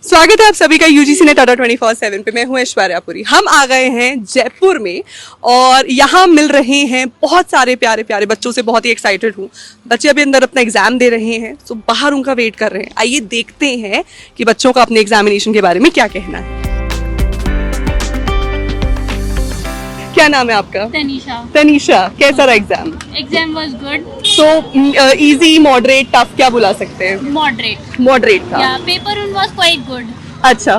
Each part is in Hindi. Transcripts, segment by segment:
स्वागत है आप सभी का यूजीसी नेट अड्डा 24/7 पे। मैं हूं ऐश्वर्यापुरी। हम आ गए हैं जयपुर में और यहाँ मिल रहे हैं बहुत सारे प्यारे प्यारे बच्चों से। बहुत ही एक्साइटेड हूँ। बच्चे अभी अंदर अपना एग्जाम दे रहे हैं, तो बाहर उनका वेट कर रहे हैं। आइए देखते हैं कि बच्चों का अपने एग्जामिनेशन के बारे में क्या कहना है। क्या नाम है आपका? तनीषा। तनीषा, कैसा रहा exam? Exam was good. So easy, moderate, tough, क्या बुला सकते हैं? मॉडरेट। मॉडरेट था। या पेपर 1 वाज क्वाइट गुड अच्छा,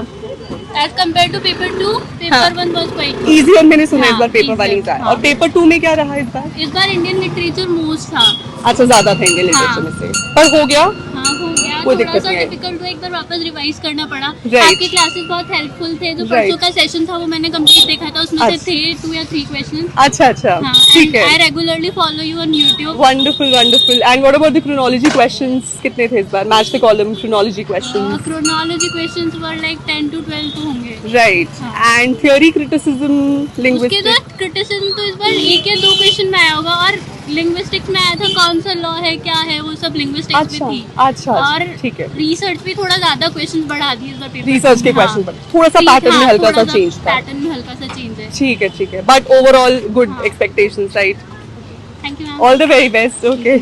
as compare to paper 2। Paper 1 was quite good. Easy, और मैंने सुना इस हाँ, बार पेपर easy, 1 था। हाँ। और पेपर 2 में क्या रहा इस बार? इस बार इंडियन लिटरेचर मोस्ट था। अच्छा, ज्यादा थे इंडियन लिटरेचर में से, पर हो गया। हाँ, हो गया। कोई थोड़ा दिक्कत सा नहीं आई। डिफिकल्ट हुआ, एक बार वापस रिवाइज करना पड़ा। Right. आपके क्लासेस बहुत हेल्पफुल थे। जो परसों का सेशन था वो मैंने कंप्लीट देखा था, उसमें से अच्छा। थे 2 या 3 क्वेश्चन। अच्छा अच्छा, हाँ, ठीक आई है। Regularly follow you on YouTube. Wonderful wonderful. And what about the chronology questions? कितने थे इस बार? Match the column chronology questions. Chronology questions were like 10 to 12 तो होंगे। राइट। हाँ। एंड थ्योरी, क्रिटिसिज्म, उसके लिंग्विस्टिक्स। बाद क्रिटिसिज्म तो इस बार 1 या 2 क्वेश्चन में आया होगा, और लिंग्विस्टिक्स में आया था कौन सा लॉ है, क्या है, वो सब लिंग्विस्टिक्स अच्छा में थी। अच्छा, और ठीक है। रिसर्च भी थोड़ा ज्यादा क्वेश्चन बढ़ा दिए इस बार पेपर। रिसर्च के क्वेश्चन पर थोड़ा सा पैटर्न में हल्का सा चेंज था। पैटर्न में हल्का सा चेंज है। ठीक है ठीक है, बट ओवरऑल गुड हाँ। Expectations, right? Thank you ma'am. All the very best. Okay,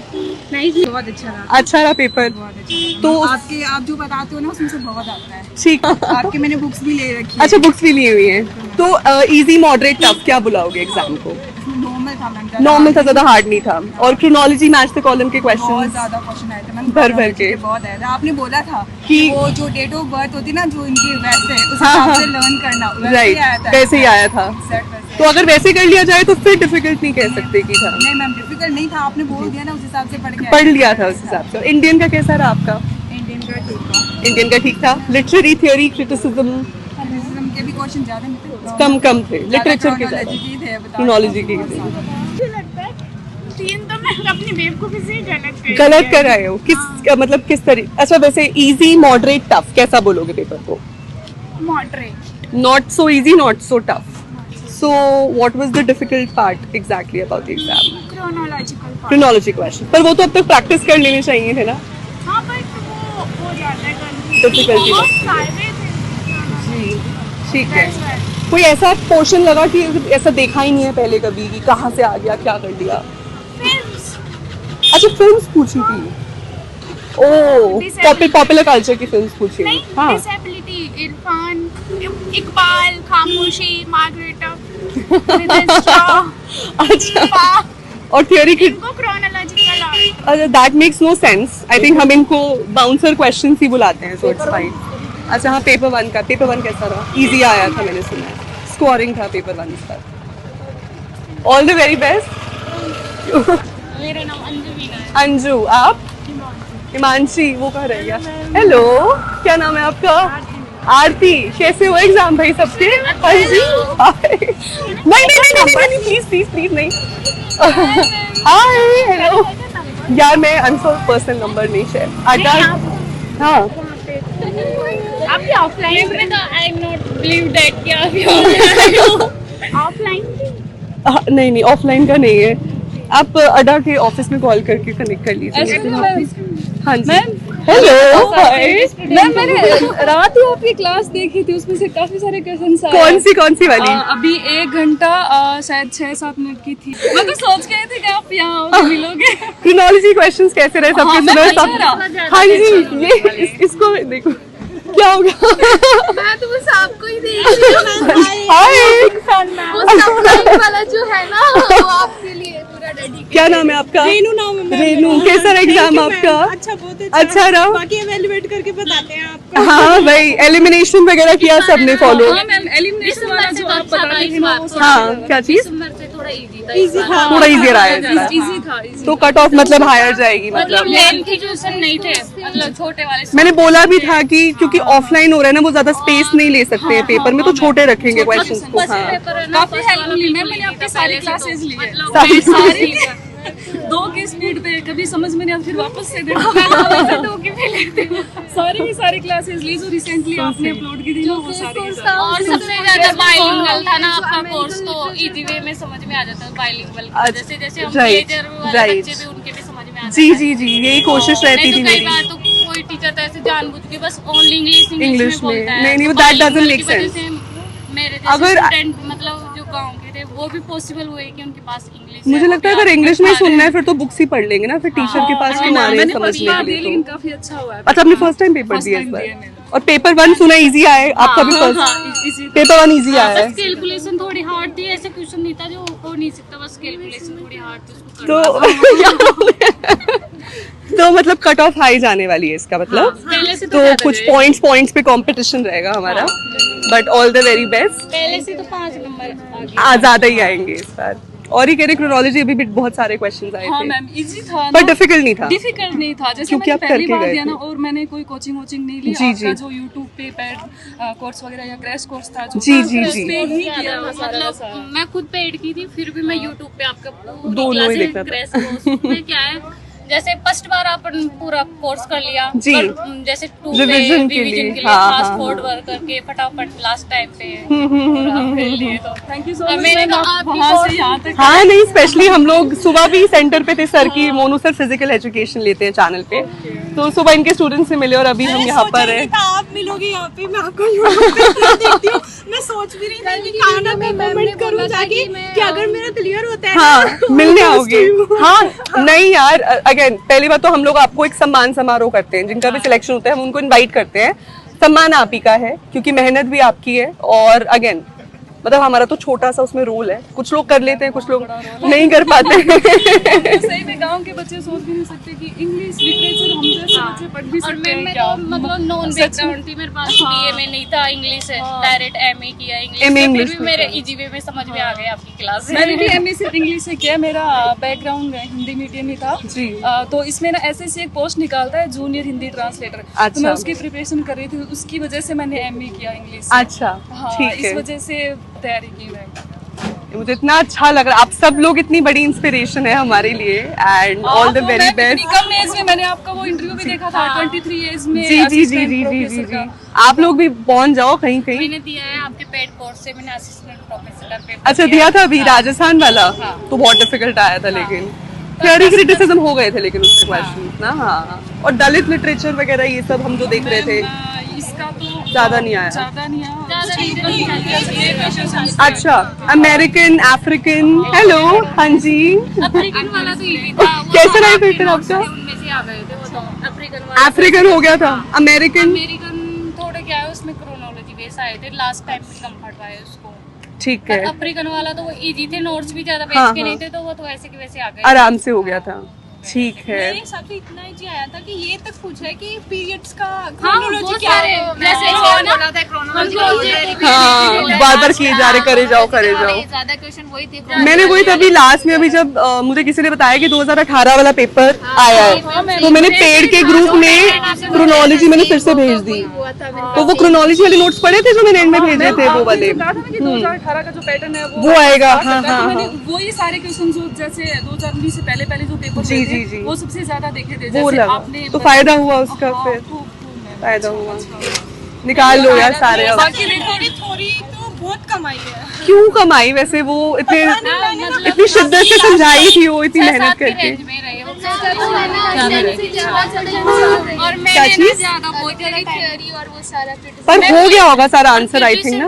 बहुत अच्छा रहा। अच्छा रहा पेपर। बहुत अच्छा तो आपके आप जो बताते हो ना उसमें से बहुत आता है। ठीक। आपके मैंने बुक्स भी ले रखी है। अच्छा, बुक्स भी ली हुई हैं। तो इजी, मॉडरेट, टफ क्या बुलाओगे एग्जाम को? नॉर्मल था मैम। नॉर्मल था, ज्यादा हार्ड नहीं था। और क्रोनोलॉजी, मैच द कॉलम के बहुत क्वेश्चन ज्यादा क्वेश्चन आए थे मैम। भर भर के। बहुत आया था। आपने बोला था कि कि वो जो डेट ऑफ बर्थ होती ना जो इनकी वैसे उस हाँ, हिसाब हाँ। से लर्न करना, वैसे राइट, ही आया था। वैसे ही आया था। Exact वैसे। तो अगर वैसे कर लिया जाए तो फिर डिफिकल्ट नहीं कह सकते कि था। नहीं मैम, डिफिकल्ट नहीं था। आपने बोल दिया ना, उस हिसाब से पढ़ के पढ़ लिया था उस हिसाब से। इंडियन का कैसा रहा आपका? इंडियन का ठीक था। इंडियन का ठीक था। लिटरेरी, थ्योरी, क्रिटिसिज्म Criticism के भी क्वेश्चन ज्यादा नहीं थे। कम थे। ज्यादा लिटरेचर के chronology के थे, बता क्रोनोलॉजी के बहुत थे। ज्यादा। तो मैं अपनी बेवकूफी से गलत गलत कर रहे हो किस मतलब किस तरीके? अच्छा, वैसे इजी, मॉडरेट, टफ कैसा बोलोगे पेपर को? Moderate. Not so easy, not so tough. So, what was the difficult part exactly about the exam? Chronological part. Chronology question. पर वो तो अब तक प्रैक्टिस कर लेने चाहिए थे ना। हाँ बट वो हो जाता है कभी। Difficulty बहुत है। सारे थे। जी, ठीक है। That's why। कोई ऐसा पोर्शन लगा कि ऐसा देखा ही नहीं है पहले कभी कि कहाँ से आ गया, क्या कर दिया? Films। अच्छा, फिल्म्स पूछी थी। ओह, पॉपुलर कल्चर की फिल्म्स पूछी नहीं, हुई। हाँ, डिसेबिलिटी, इरफान, इकबाल, खामोशी, मार्गरेटा, रिदन स्ट्रॉ, अच्छा। और थ्योरी की इनको chronological. That makes no sense. I think हम इनको बाउंसर क्वेश्चंस ही बुलाते हैं, सो इट्स फाइन। अच्छा हाँ, पेपर 1 का। पेपर 1 कैसा रहा? इजी आया था, मैंने सुना है। स्कोरिंग था पेपर 1 का। All the very best. मेरा नाम अंजुमीना है। अंजू, आप? हिमांशी, वो कह रही है। हेलो, क्या नाम है आपका? आरती। कैसे हो एग्जाम भाई सबके? हाँ जी। हाय। नहीं, प्लीज नहीं। हाय, हेलो। यार मैं अनसोल्व पर्सनल नंबर नहीं शेयर। आटा। हाँ, आपकी ऑफलाइन मैं तो I am not believe that कि आप यहाँ हो। ऑफलाइन नहीं, ऑफलाइन का नहीं है। आप अड्डा के ऑफिस में कॉल करके कनेक्ट कर लीजिए। हाँ जी। हेलो, हाय। मैम मैंने रात ही आपकी क्लास देखी थी, उसमें से काफी सारे क्वेश्चंस आए। कौन सी वाली? अभी 1 घंटा शायद 6-7 मिनट की थी। मैं तो सोच के आई थी कि आप यहाँ आओगे, मिलोगे। क्रोनोलॉजी क्वेश्चंस कैसे रहे सबके? हाँ, सुना मैं सब? अच्छा हाँ जी, ये इसको देखो क्या होगा। मैं तो बस आपको ही देख रही हूँ। हाय, वो सप्लाइंग वाला जो है ना, वो आपके लिए पूरा डेडिकेटेड। क्या नाम है आपका? रेनू नाम है मैम। रेनू। कैसा रहा एग्जाम आपका? अच्छा, बहुत अच्छा रहा। बाकी एवेल्युएट करके बताते हैं आपको। हाँ भाई, एलिमिनेशन वगैरह किया सबने फॉलो? हाँ मैम, एलिमिनेशन वाला जो आप बता रहे थे ना, वो हाँ, क्या चीज? दिसंबर से थोड़ा इजी था। हाँ। थोड़ा इजी रहा है इस बार। इजी था, easy तो कट ऑफ मतलब हायर जाएगी मतलब मतलब। 10 के क्वेश्चन नहीं थे, मतलब छोटे वाले। मैंने बोला भी था कि क्योंकि ऑफलाइन हो रहा है ना, वो ज्यादा स्पेस नहीं ले सकते हैं पेपर में, तो छोटे रखेंगे क्वेश्चंस को। हाँ, काफी हेल्प मिली मैम। मैंने आपके सारी क्लासेस ली है, सारी सारी 2 की स्पीड पे, कभी समझ में नहीं आता, फिर वापस से देखो। मैं 2 की पे लेती हूँ। सारी की सारी क्लासेस ली जो रिसेंटली आपने अपलोड की थी ना, वो सारी की सारी। और सबसे ज्यादा बाइलिंगुअल था ना आपका कोर्स, तो इजी वे में समझ में आ जाता है बाइलिंगुअल। जैसे हम Right, मेजर वाले right. बच्चे थे, उनके भी समझ में आ जाता जी है। जी जी, यही कोशिश रहती नहीं थी तो कई मेरी। बार तो कोई टीचर तो ऐसे जानबूझ के बस ओनली इंग्लिश English में। बोलता है। नहीं, तो that doesn't bilingual make की वजह sense। से मेरे अगर- जैसे स्टूडेंट मतलब जो गांव के थे वो भी पॉसिबल हुए कि उनके पास इंग्लिश मुझे लगता है अगर इंग्लिश में सुनना है फिर तो बुक्स ही पढ़ लेंगे ना, फिर टीचर के पास क्यों आ रहे हैं मैंने समझने पढ़ा के दिया, लिए लेकिन तो। काफी अच्छा हुआ है। अच्छा, आपने फर्स्ट टाइम पेपर First दिया इस time बार, दिया मैंने। और पेपर 1 सुना इजी आए, आपका भी फर्स्ट इसी पेपर 1 इजी आया है बस कैलकुलेशन थोड़ी हार्ड थी, ऐसे क्वेश्चन नहीं था जो हो नहीं सकता, बस कैलकुलेशन थोड़ी हार्ड थी उसको करना। तो मतलब कट ऑफ हाई जाने वाली है इसका मतलब, पहले से तो तो ज्यादा कुछ है। पॉइंट्स पे कंपटीशन रहेगा हमारा, but all the very best. पहले से तो 5 नंबर आगे। ज्यादा ही आएंगे इस बार। और ही कह रहे क्रोनोलॉजी अभी भी बहुत सारे क्वेश्चंस आए हाँ थे, मैम इजी था पर ना, डिफिकल्ट नहीं था। डिफिकल्ट नहीं था। जैसे क्योंकि मैंने आप पहली करके बार गए दिया थे। ना, और मैंने कोई कोचिंग नहीं ली। जी, आपका जी। जो यूट्यूब पे पेड कोर्स वगैरह या क्रैश कोर्स था जो जी, जी, उस जी। पे ही किया था सारा का सारा। मतलब मैं खुद पेड की थी, फिर भी मैं यूट्यूब पे आपका पूरी दोनों ही क्लासेस देखा था। क्रैश कोर्स में क्या है, जैसे फर्स्ट बार अपन पूरा कोर्स कर लिया जी। पर जैसे 2 Revision के लिए, रिवीजन के लिए हाँ, फास्ट हाँ, फॉरवर्ड वर्क करके फटाफट लास्ट टाइम पे पूरा कर लिए। तो थैंक यू सो अब मच मैंने मैम, कहा आप आपकी वहाँ course- से यहाँ तक हाँ नहीं, स्पेशली हम लोग सुबह भी सेंटर पे थे सर की, मोनू सर फिजिकल एजुकेशन लेते हैं चैनल पे, तो सुबह इनके स्टूडेंट से मिले और अभी हम यहाँ पर है। आप मिलोगे यहाँ पे, मैं आपको यूट्यूब पे इतना देखती हूँ। मैं सोच भी रही थी कि खाना में कमेंट करूँ जाके कि अगर मेरा क्लियर होता है हाँ, मिलने आओगे। हाँ नहीं यार, अगेन पहली बात तो हम लोग आपको एक सम्मान समारोह करते हैं, जिनका भी सिलेक्शन होता है हम उनको इनवाइट करते हैं। सम्मान आप ही का है क्योंकि मेहनत भी आपकी है, और अगेन मतलब हमारा तो छोटा सा उसमें रोल है, कुछ लोग कर लेते हैं, कुछ लोग नहीं कर पाते तो सही में गांव के बच्चे सोच भी नहीं सकते कि इंग्लिश लिटरेचर हम जैसे बच्चे पढ़ भी और सकते मैं हैं क्या। तो मतलब नॉन बैकग्राउंड थी, मेरे पास बीए में नहीं था इंग्लिश है, डायरेक्ट एमए किया इंग्लिश MA से, इंग्लिश फिर भी मेरे इजी वे में समझ में आ गए आपकी क्लास से। मैंने भी एमए सिर्फ इंग्लिश से किया, मेरा बैकग्राउंड हिंदी मीडियम ही था जी। तो इसमें ना एसएससी एक पोस्ट निकालता है जूनियर हिंदी ट्रांसलेटर, अच्छा। तो मैं उसकी प्रिपरेशन कर रही थी, उसकी वजह से मैंने एमए किया इंग्लिश। अच्छा हाँ, ठीक इस है, वजह से तैयारी की मैं। मुझे इतना अच्छा लग रहा है, आप सब लोग इतनी बड़ी इंस्पिरेशन है हमारे लिए, and all the very best. कम एज में मैंने आपका वो इंटरव्यू भी देखा था 23 एज में। जी जी जी जी जी जी जी, आप लोग भी पहुंच जाओ कहीं कहीं। मैंने दिया है आपके पेड कोर्स से, मैंने असिस्टेंट प्रोफेसर का पेपर अच्छा दिया था अभी राजस्थान वाला, तो बहुत डिफिकल्ट आया था, लेकिन थियरी क्रिटिसिज्म हो गए थे लेकिन उससे क्वेश्चंस ना। हाँ, और दलित लिटरेचर वगैरह ये सब हम जो देख रहे थे इसका तो ज्यादा नहीं आया। ज्यादा नहीं आया। ज्यादा अच्छा, अमेरिकन, अफ्रीकन, हेलो, हाँ जी, अफ्रीकन वाला तो इजी था, वो कैसा तो रहा आपके पेपर notes आपका? थे, उनमें से आ गए थे वो तो अफ्रीकन वाला। अफ्रीकन हो गया था, अमेरिकन अमेरिकन थोड़े क्या है उसमें क्रोनोलॉजी बेस आए थे, लास्ट टाइम भी कम पढ़ पाए उसको। ठीक पर है, अफ्रीकन वाला तो वो इजी थे, नोट्स भी ज्यादा हाँ, पेज के नहीं हाँ। थे, तो वो तो वैसे के वैसे आ गए। आराम से हो गया था, ठीक है। मेरे हिसाब से इतना ही आया था कि ये तक पूछा है कि पीरियड्स का हाँ, chronology बहुत क्या सारे है। जैसे हाँ, वो ना हाँ, बार बार किए जा रहे, करे जाओ करे जाओ। ज्यादा क्वेश्चन वही थे। मैंने वही तभी लास्ट में अभी जब मुझे किसी ने बताया कि 2018 वाला पेपर आया है, तो मैंने पेड़ के ग्रुप में क्रोनोलॉजी मैंने फिर से भेज दी, तो वो क्रोनोलॉजी वाले नोट्स पढ़े थे जो मैंने एंड में भेजे थे, वो वाले 2018 का जो पैटर्न है वो आएगा। आ हाँ सकता है। तो हाँ मैंने हाँ, वही सारे क्वेश्चन जो जैसे 2019 से पहले जो पेपर जी, हुए जी, थे, जी। वो सबसे ज्यादा देखे थे। वो जैसे लगा आपने तो फायदा हुआ उसका, हाँ, फिर खूब फायदा हुआ, निकाल लो यार सारे अब। बाकी थोड़ी थोड़ी तो बहुत कमाई है। क्यों कमाई वैसे, वो इतने मतलब इतनी शिद्दत से समझाई थी, वो इतनी 6-7 मेहनत के करके। रेंज में रहे वो। और क्या मैंने ना चीज? ज्यादा बहुत थ्योरी और वो सारा criticism। पर हो गया होगा सारा आंसर आई थिंक ना,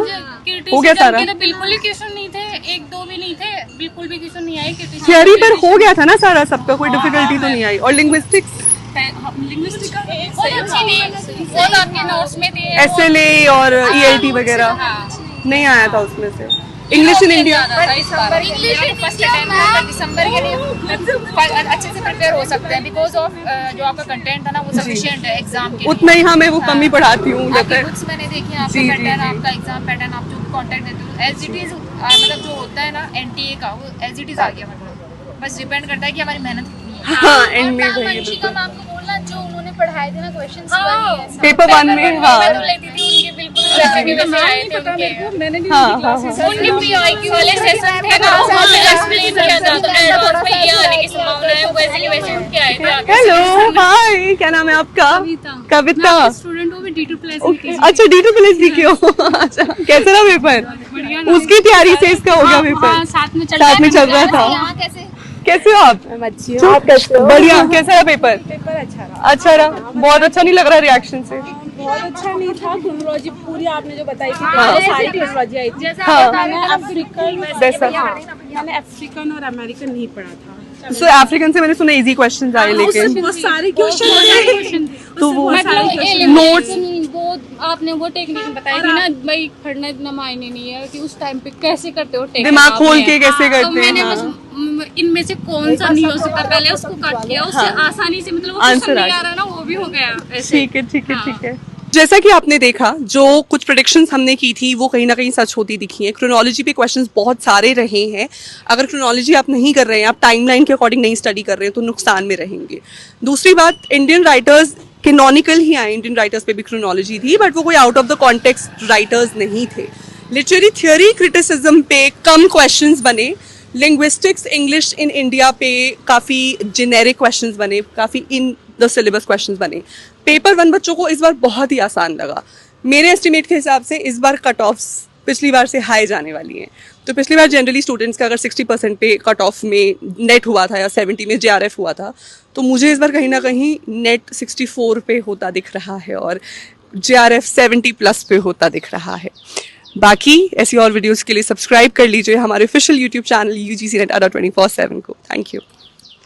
हो गया सारा। तो बिल्कुल ही क्वेश्चन नहीं थे, 1-2 भी नहीं थे, बिल्कुल भी क्वेश्चन नहीं आए। थियरी पर हो गया था ना सारा, सबका कोई डिफिकल्टी तो नहीं आई। और लिंग्विस्टिक्स, लिंग्विस्टिक का वो तो अच्छी थी, वो तो आपके नोट्स में थे। एसएलए और ईएलटी वगैरह नहीं आया था उसमें से। इंग्लिश इन इंडिया दिसंबर के लिए अच्छे से प्रिपेयर हो सकते हैं बिकॉज ऑफ जो आपका कंटेंट था ना वो सफिशिएंट है एग्जाम के उतना ही, हाँ मैं वो कम ही पढ़ाती हूँ आपकी बुक्स मैंने देखी आपका जी, जी, पैटर्न जी। आपका एग्जाम पैटर्न आप जो कॉन्टेक्ट देते हो एज इट इज मतलब जो होता है ना एनटीए का वो एज इट इज आ गया मतलब बस डिपेंड करता है कि हमारी मेहनत कितनी है। हाँ एंड में वही है मनीषिका मैम को बोलना जो उन्होंने पढ़ाए थे ना क्वेश्चंस हाँ, वही है पेपर 1 में। मैं हाँ तो लेती थी उनके बिल्कुल वैसे के वैसे आए थे उनके। मैंने भी हाँ, उनकी हाँ, classes उनके पीआईक्यू वाले सेशन थे ना, उसमें एक्सप्लेन किया था, तो एडवांस में ये आने की संभावना है, वैसे के वैसे उनके आए थे आगे। हेलो हाय, क्या नाम है आपका? कविता। स्टूडेंट वो भी D2 प्लस ओके, अच्छा D2 प्लस की हो। अच्छा कैसा रहा पेपर? उसकी तैयारी से इसका हो गया पेपर, साथ में साथ में चल रहा था। यहाँ कैसे कैसे हो आप? मैं अच्छी हूँ, आप कैसे हो? बढ़िया। कैसा रहा पेपर? पेपर अच्छा रहा। अच्छा रहा। बहुत अच्छा नहीं लग रहा रिएक्शन से? बहुत अच्छा नहीं था। क्रोनोलॉजी पूरी आपने जो बताई थी, हाँ। सारी क्रोनोलॉजी आई थी। हाँ। मैंने अफ्रीकन मैंने अफ्रीकन और अमेरिकन नहीं पढ़ा था। सो अफ्रीकन से मैंने सुना इजी क्वेश्चंस आए, उससे लेकिन बहुत सारे क्वेश्चन तो वो नोट्स वो आपने वो टेक्निक बताई थी ना भाई, पढ़ना इतना मायने नहीं है कि उस टाइम पे कैसे करते हो टेक्निक, दिमाग खोल के कैसे तो करते हैं। मैंने हाँ। बस इनमें से कौन सा नहीं हो सकता पहले उसको कट किया, उससे आसानी से मतलब वो आंसर क्वेश्चन आ नहीं गया। आ रहा ना वो भी हो गया ऐसे। ठीक है ठीक है हाँ। ठीक है। जैसा कि आपने देखा, जो कुछ प्रेडिक्शंस हमने की थी वो कहीं ना कहीं सच होती दिखी है। क्रोनोलॉजी पे क्वेश्चंस बहुत सारे रहे हैं। अगर क्रोनोलॉजी आप नहीं कर रहे हैं, आप टाइमलाइन के अकॉर्डिंग नहीं स्टडी कर रहे हैं, तो नुकसान में रहेंगे। दूसरी बात, इंडियन राइटर्स कैनोनिकल ही आए, इंडियन राइटर्स पे भी क्रोनोलॉजी थी, बट वो कोई out of the context writers नहीं थे। लिटरेरी थियोरी क्रिटिसिज्म पे कम क्वेश्चंस बने। लिंग्विस्टिक्स इंग्लिश इन इंडिया पे काफ़ी जेनेरिक क्वेश्चंस बने, काफ़ी इन द सिलेबस क्वेश्चंस बने। पेपर 1 बच्चों को इस बार बहुत ही आसान लगा। मेरे एस्टिमेट के हिसाब से इस बार कट ऑफ्स पिछली बार से हाई जाने वाली हैं। तो पिछली बार जनरली स्टूडेंट्स का अगर 60% पे कट ऑफ में नेट हुआ था या 70 में JRF हुआ था, तो मुझे इस बार कहीं ना कहीं नेट 64 पे होता दिख रहा है और JRF 70+ पे होता दिख रहा है। बाकी ऐसी और वीडियोस के लिए सब्सक्राइब कर लीजिए हमारे official YouTube channel UGC Net Adda 24/7 को। Thank you.